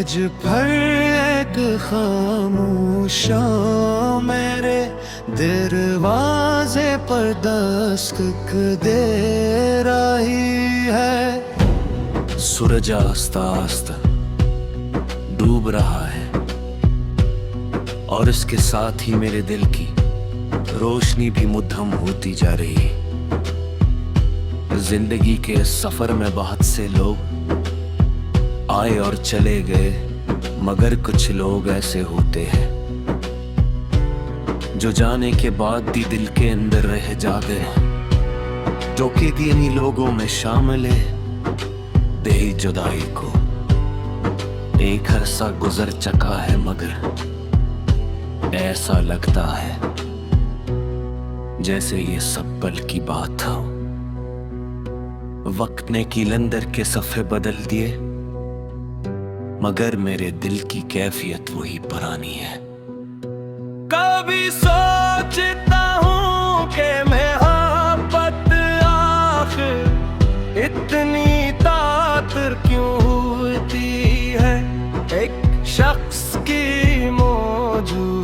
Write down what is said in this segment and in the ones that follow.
आज फिर एक खामोशा मेरे दरवाजे पर दस्तक दे रही है। सूरज आस्ता आस्ता डूब रहा है और इसके साथ ही मेरे दिल की रोशनी भी मुद्दम होती जा रही है। जिंदगी के इस सफर में बहुत से लोग आए और चले गए, मगर कुछ लोग ऐसे होते हैं जो जाने के बाद भी दिल के अंदर रह जाते हैं। जो कि इन्हीं लोगों में शामिल है बेही जुदाई को। एक अरसा गुजर चुका है मगर ऐसा लगता है जैसे ये सब पल की बात हो। वक्त ने कीलंदर के सफ़े बदल दिए, मगर मेरे दिल की कैफियत वही पुरानी है। कभी सोचता हूँ कि मोहब्बत आखिर इतनी तातिर क्यों होती है। एक शख्स की मौजूदगी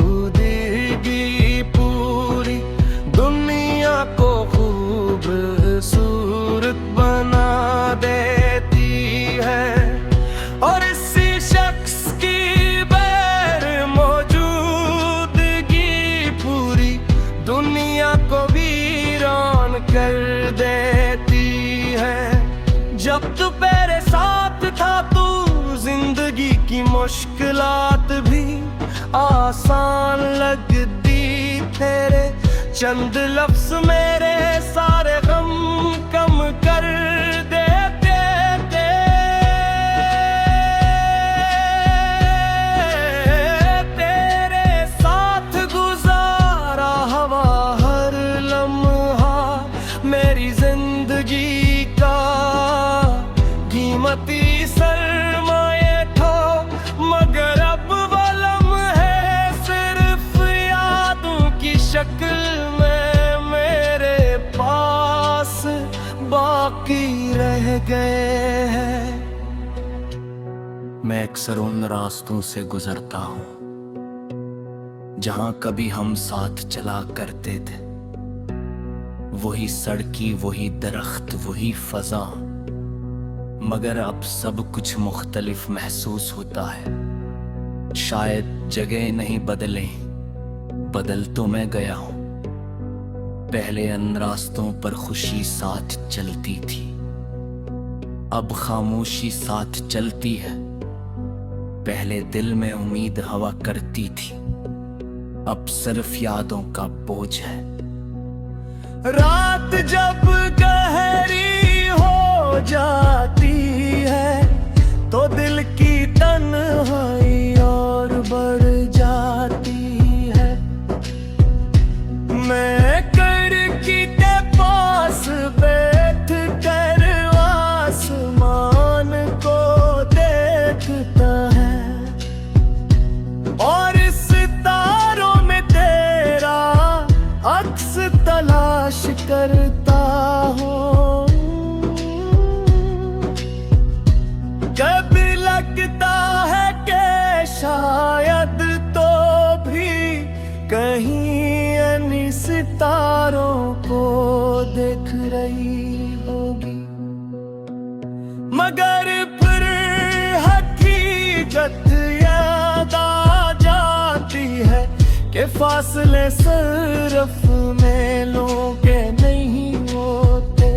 पूरी दुनिया को खूबसूरत बना देती है, और इसी शख्स की गैर मौजूदगी पूरी दुनिया को वीरान कर देती है। जब तू मेरे साथ था तू जिंदगी की मुश्किलात भी आसान लगती। तेरे चंद लफ्ज़ मेरे सारे गम कम कर देते थे। तेरे साथ गुजारा हवा हर लम्हा मेरी जिंदगी का कीमती सरमाए था, मगर अब वो लम्हे सिर्फ यादों की शक्ल बाकी रह गए हैं। मैं अक्सर उन रास्तों से गुजरता हूँ जहाँ कभी हम साथ चला करते थे। वही सड़की, वही दरख्त, वही फजा, मगर अब सब कुछ मुख्तलिफ महसूस होता है। शायद जगह नहीं बदले, बदल तो मैं गया हूँ। पहले अन रास्तों पर खुशी साथ चलती थी, अब खामोशी साथ चलती है। पहले दिल में उम्मीद हवा करती थी, अब सिर्फ यादों का बोझ है। रात जब गहरी हो जाती है तो दिल की तन्हाई और बढ़ जाती है। मैं बैठ कर आसमान को देखता है और सितारों में तेरा अक्स तलाश करता हूँ। कभी लगता है कि शायद तो भी कहीं अन्य सितारों को देख रही होगी, मगर फिर हकीकत याद आ जाती है कि फासले सिर्फ मेलों के नहीं होते।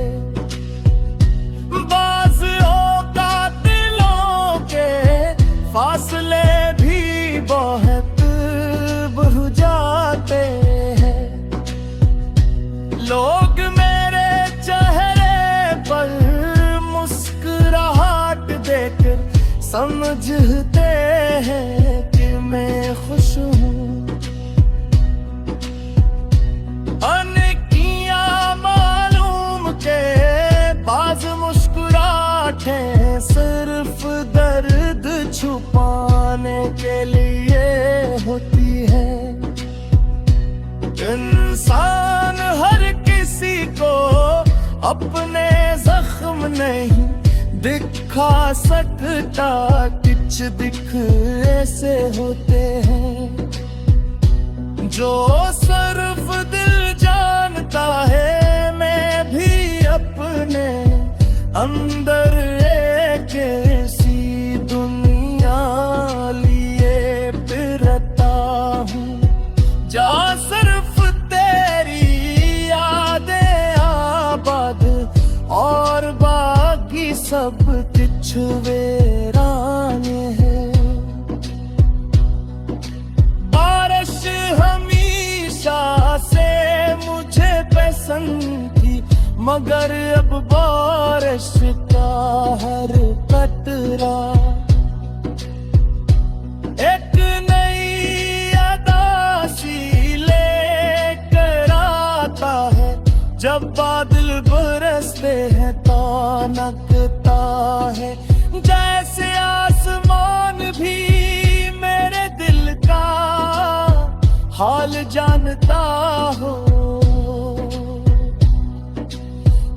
बाज़ औक़ात दिलों के फासले भी बहुत बढ़ जाते हैं। लोग मेरे चेहरे पर मुस्कुराहट देकर समझते हैं कि मैं खुश हूँ। अनकिया मालूम के बाज़ मुस्कुराहटें सिर्फ दर्द छुपाने के लिए होती है। इंसान हर किसी को अपने जख्म नहीं दिखा सकता कि कुछ दिख ऐसे होते हैं जो सिर्फ दिल जानता है। मैं भी अपने अंदर एक ऐसी दुनिया लिए फिरता हूँ जहाँ सिर्फ तेरी यादें आबाद और बाकी सब कुछ वीराने हैं। बारिश हमेशा से मुझे पसंद थी, मगर अब बारिश का हर कतरा एक नई अदा सी लेकर आता है। जब बादल बरसते हैं तो नकता है, जैसे आसमान भी मेरे दिल का हाल जानता हो।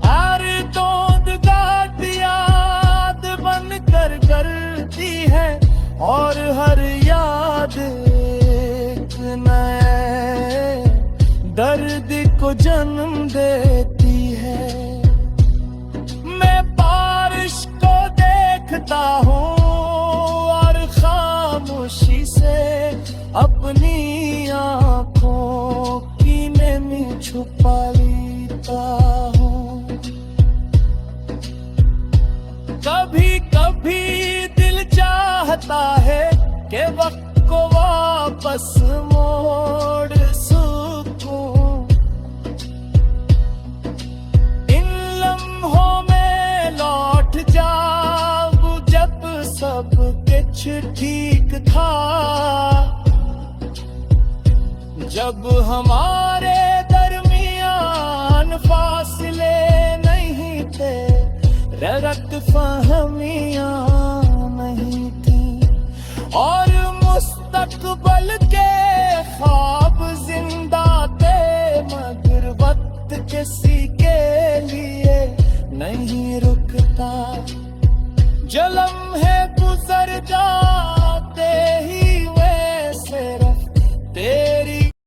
हर तोंद गात याद बन कर करती है और हर याद एक नए दर्द को जन्म देती है। मैं बारिश को देखता हूँ और खामोशी से अपनी आंखों की नमी छुपा लेता हूँ। कभी कभी दिल चाहता है कि वक्त को वापस मोड़ सकूं, इन लम्हों में लौट जाऊं जब सब कुछ ठीक था। जब हमारे दरमियान फासले नहीं थे, गलत फहमियां नहीं थी और मुस्तकबल के ख्वाब